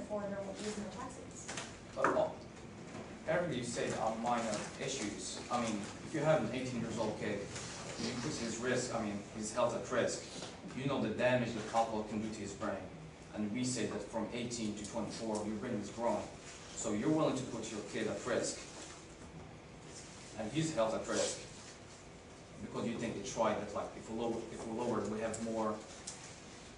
for their using their taxes. But everybody says are minor issues. I mean, if you have an 18-year-old kid, you put his risk, I mean, his health at risk, you know the damage that alcohol can do to his brain. And we say that from 18 to 24, your brain is growing. So you're willing to put your kid at risk, and his health at risk, because you think it's right that like if we lower it, we have more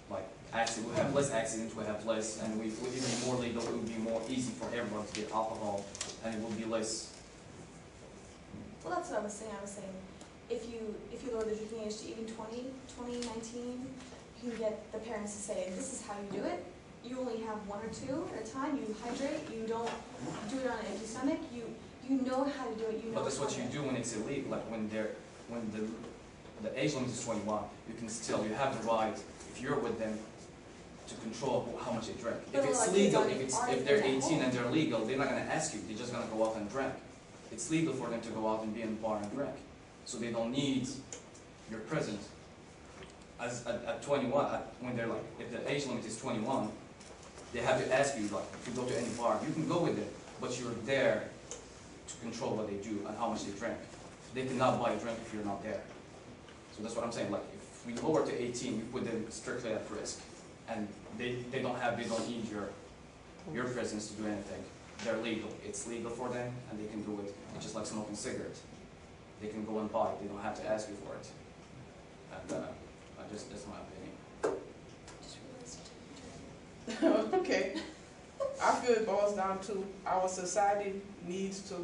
like accident, we have less accidents, we have less, and we would be more legal. It would be more easy for everyone to get alcohol, and it would be less. Well, that's what I was saying. I was saying if you lower the drinking age to even 20, 19, you can get the parents to say, this is how you do it. You only have one or two at a time. You hydrate. You don't do it on an empty stomach. You know how to do it. You know. But that's what you do when it's illegal. Like when the age limit is 21, you can still, you have the right, if you're with them, to control how much they drink. But if it's like legal, if they're 18 and they're legal, they're not going to ask you. They're just going to go out and drink. It's legal for them to go out and be in the bar and drink, so they don't need your presence. As at 21, when they're like, if the age limit is 21, they have to ask you like to go to any bar. You can go with them, but you're there to control what they do and how much they drink. They cannot buy a drink if you're not there. So that's what I'm saying. Like if we lower to 18, we put them strictly at risk, and they don't need your presence to do anything. They're legal. It's legal for them, and they can do it. It's just like smoking cigarettes. They can go and buy it. They don't have to ask you for it. And that's my opinion. Okay. I feel it boils down to our society needs to,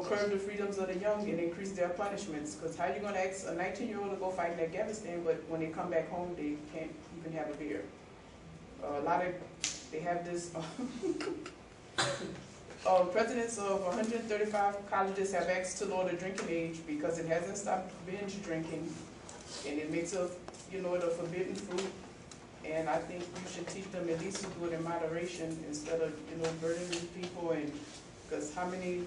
curb the freedoms of the young and increase their punishments. Because how are you going to ask a 19-year-old to go fight in Afghanistan, but when they come back home, they can't even have a beer? They have this, presidents of 135 colleges have asked to lower the drinking age because it hasn't stopped binge drinking, and it makes it a forbidden fruit. And I think you should teach them at least to do it in moderation instead of, burdening people. And because how many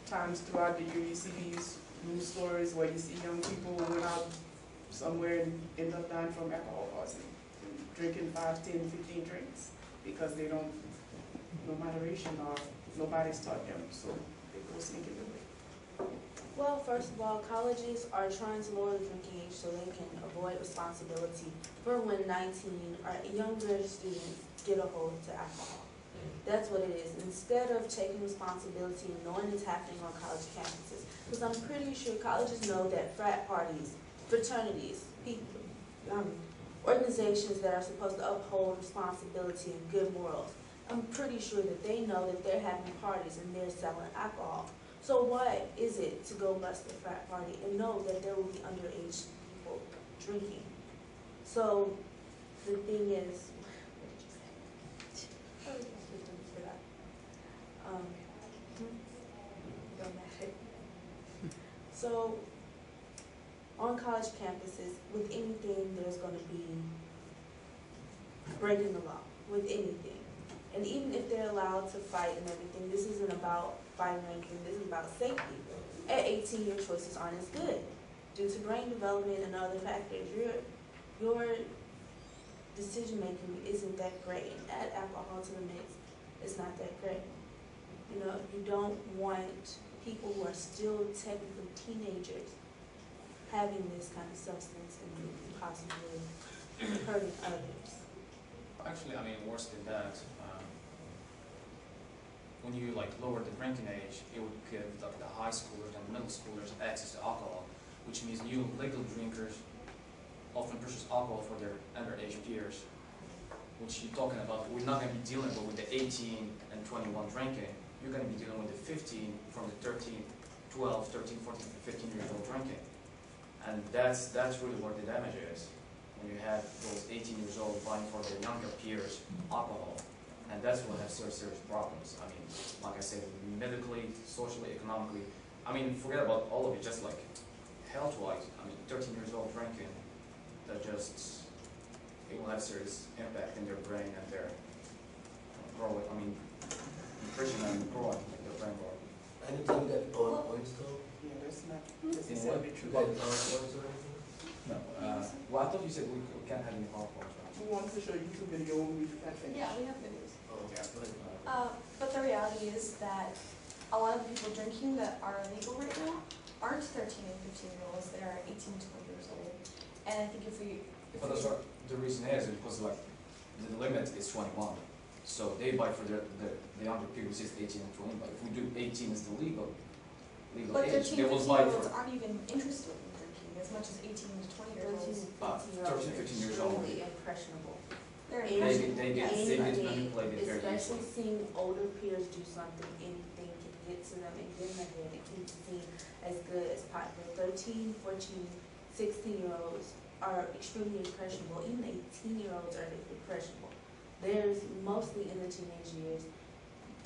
times throughout the year you see these news stories where you see young people who went out somewhere and end up dying from alcohol poisoning, drinking 5, 10, 15 drinks because they don't know moderation or nobody's taught them, so they go sneaking away. Well, first of all, colleges are trying to lower the drinking age so they can avoid responsibility for when 19 or younger students get a hold to alcohol. That's what it is. Instead of taking responsibility and knowing it's happening on college campuses, because I'm pretty sure colleges know that frat parties, fraternities, people, organizations that are supposed to uphold responsibility and good morals, I'm pretty sure that they know that they're having parties and they're selling alcohol. So why is it to go bust a frat party and know that there will be underage people drinking? So the thing is, so on college campuses, with anything, there's going to be breaking the law, with anything. And even if they're allowed to fight and everything, this isn't about fighting or anything, this is about safety. At 18, your choices aren't as good. Due to brain development and other factors, your decision-making isn't that great. And add alcohol to the mix, it's not that great. You don't want people who are still technically teenagers having this kind of substance and possibly hurting others. Actually, I mean, worse than that. When you lower the drinking age, it would give the high schoolers and middle schoolers access to alcohol, which means new legal drinkers often purchase alcohol for their underage peers. Which you're talking about, we're not going to be dealing with the 18 and 21 drinking. You're going to be dealing with the 15 from the 13, 12, 13, 14, 15 years old drinking. And that's really where the damage is. When you have those 18 years old buying for their younger peers alcohol. And that's what has serious problems. I mean, like I said, medically, socially, economically. I mean, forget about all of it, just like health-wise. I mean, 13 years old drinking, that just, it will have serious impact in their brain and their growing, I mean, nutrition and growing, like their brain growing. Anything that points though? Yeah, that's not necessarily true. PowerPoints or anything? No. Well, I thought you said we can't have any PowerPoints, right? We wanted to show a YouTube video when we got finished. Yeah, we have videos. reality is that a lot of the people drinking that are illegal right now aren't 13 and 15-year-olds, they are 18 to 20 years old. And I think if we... But that's what the reason is because like the limit is 21. So they buy for the younger people, which is 18 and 20. But if we do 18 as the legal But age, 13 they and will buy 15-year-olds for aren't even interested in drinking as much as 18 to 20 years 13 old. and 15-year-olds 13, are 15 years old. extremely impressionable. They're They impressionable, get yes. they get Any manipulated very especially easily. seeing older peers do something, anything can get to them and get in their head. It can be seen as good as popular. 13, 14, 16-year-olds are extremely impressionable. Even 18-year-olds are impressionable. There's mostly in the teenage years,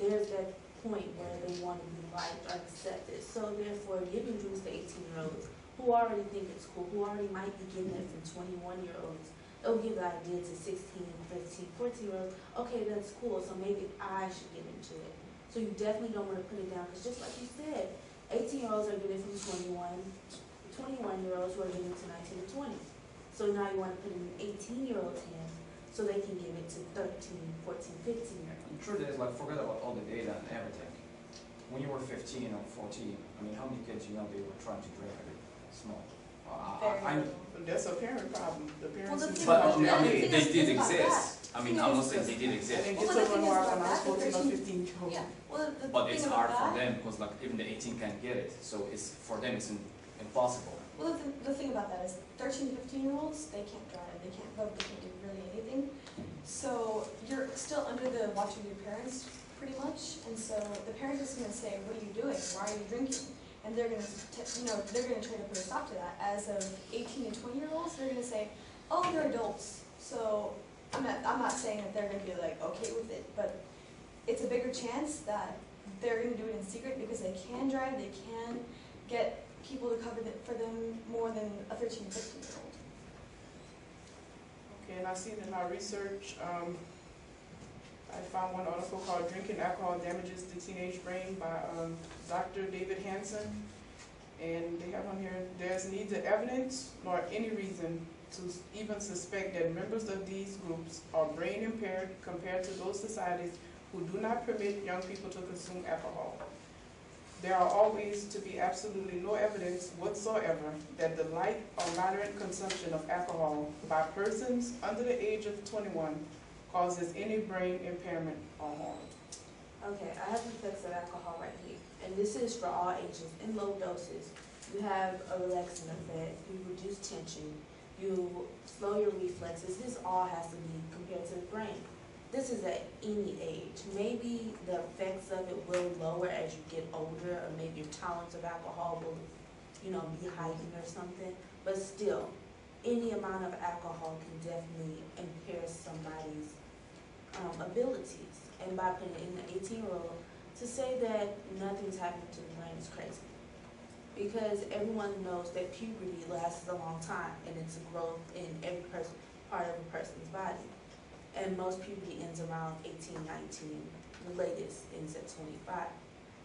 there's that point where they want to be liked or accepted. So therefore, giving drinks to 18-year-olds who already think it's cool, who already might be getting it from 21-year-olds, it'll give the idea to 16, 15, 14-year-olds, okay, that's cool, so maybe I should get into it. So you definitely don't want to put it down, because just like you said, 18-year-olds are getting it from 21-year-olds who are getting it to 19 and 20. So now you want to put it in 18-year-olds' hands so they can give it to 13, 14, 15-year-olds. The truth is, like, forget about all the data and everything. When you were 15 or 14, I mean, how many kids you know they were trying to drink small? I know. But that's a parent problem. The parents the need thing to But about- come I down mean, here. they did about exist. I mean, I'm not saying they did I exist, didn't Well, get the to thing run is wild about when I was that, the 14 or 13 15. Yeah, well, the but thing it's about hard that, for them because like even the 18 can't get it, so it's for them it's impossible. well, the thing about that is 13 to 15-year-olds, they can't drive, they can't vote, they can't do really anything. So you're still under the watch of your parents, pretty much, and so the parents are just gonna say, what are you doing? Why are you drinking? And they're gonna, they're gonna try to put a stop to that. As of 18 and 20-year-olds, they're gonna say, oh, they're adults. So I'm not saying that they're gonna be like okay with it, but it's a bigger chance that they're gonna do it in secret because they can drive, they can get people to cover it for them more than a 13 or 15-year-old. Okay, and I seen in my research, I found one article called Drinking Alcohol Damages the Teenage Brain by Dr. David Hansen. And they have on here, there's neither evidence nor any reason to even suspect that members of these groups are brain impaired compared to those societies who do not permit young people to consume alcohol. There are always to be absolutely no evidence whatsoever that the light or moderate consumption of alcohol by persons under the age of 21 causes any brain impairment or harm. Okay, I have the effects of alcohol right here, and this is for all ages. In low doses, you have a relaxing effect, you reduce tension, you slow your reflexes. This all has to be compared to the brain. This is at any age. Maybe the effects of it will lower as you get older, or maybe your tolerance of alcohol will, be heightened or something. But still, any amount of alcohol can definitely impair somebody's abilities. And by putting it in the 18-year-old, to say that nothing's happening to the brain is crazy. Because everyone knows that puberty lasts a long time, and it's a growth in every part of a person's body. And most puberty ends around 18, 19, the latest ends at 25.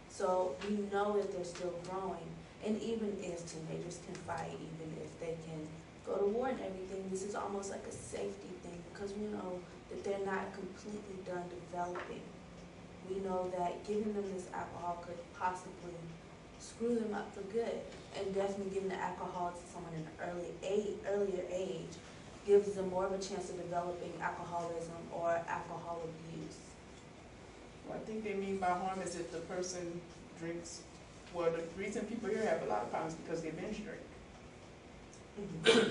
So we know that they're still growing, and even as teenagers can fight, even if they can go to war and everything, this is almost like a safety thing, because we know that they're not completely done developing. We know that giving them this alcohol could possibly screw them up for good, and definitely giving the alcohol to someone in an earlier age gives them more of a chance of developing alcoholism or alcohol abuse. What I think they mean by harm is if the person drinks, well, the reason people here have a lot of problems because they binge drink.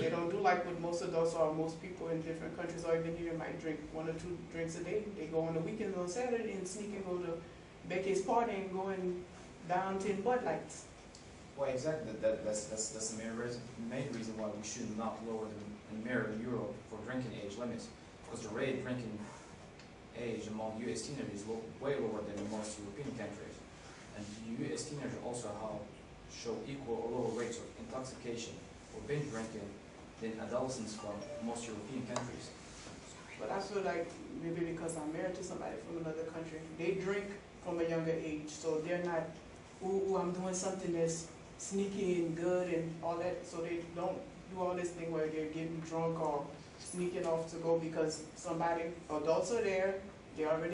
They don't do like what most adults or most people in different countries or even here might drink 1 or 2 drinks a day. They go on the weekends on Saturday and sneak and go to Becky's party and go and down 10 Bud Lights. Well, exactly. That's the main reason why we should not lower and mirror Europe for drinking age limits, because the rate of drinking age among U.S. teenagers is way lower than in most European countries, and U.S. teenagers also show equal or lower rates of intoxication or binge drinking than adolescents from most European countries. But I feel like maybe because I'm married to somebody from another country, they drink from a younger age, so they're not, ooh, I'm doing something that's sneaky and good and all that, so they don't do all this thing where they're getting drunk or sneaking off to go because adults are there, they already